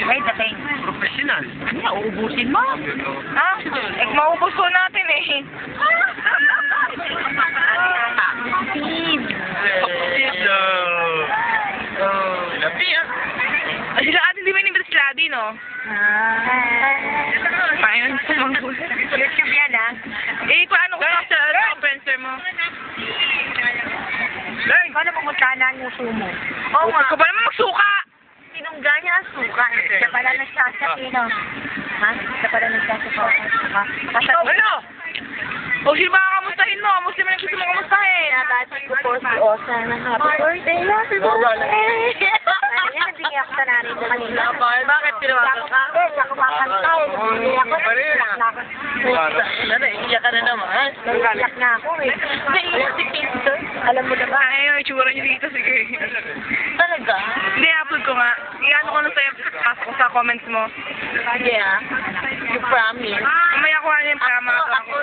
Ay, dating. Professional. Ano, uubusin mo? Ha? Eh, maubos ko natin eh. Hello. Labi ah. Sila atin, di ba inimbita sila Adi, no? Ayun, sumangkul. YouTube yan, ha? Eh, kung ano ko sa influencer mo? Paano pumuntahan na yung sumo? Oo nga. Ikaw ba naman magsuka? Sinungga niya ang suka. Siya pala nagsasaki, no? Ha? Siya pala nagsasaki. Ha? Ano? O, sino ba kakamustahin mo? Kamusta mo yung gusto mo kamustahin? Nabati ko po si Osa na happy birthday, happy birthday! Ayan, nabigyan ako sa nanay ko kanina. Bakit tinawagan ka? Ako makakanta. Hindi ako. Iyak na ako. Ano, iiyak ka na naman. Iyak na ako, eh. Naiiyak si Kingston. Alam mo na ba? Ay, yung itsura niyo dito, sige. Talaga? Hindi, upload ko nga. Iyan ko na sa'yo, pasok ko sa comments mo. Sige, ha? You promise? Mamaya ko ano yung tama. Ako,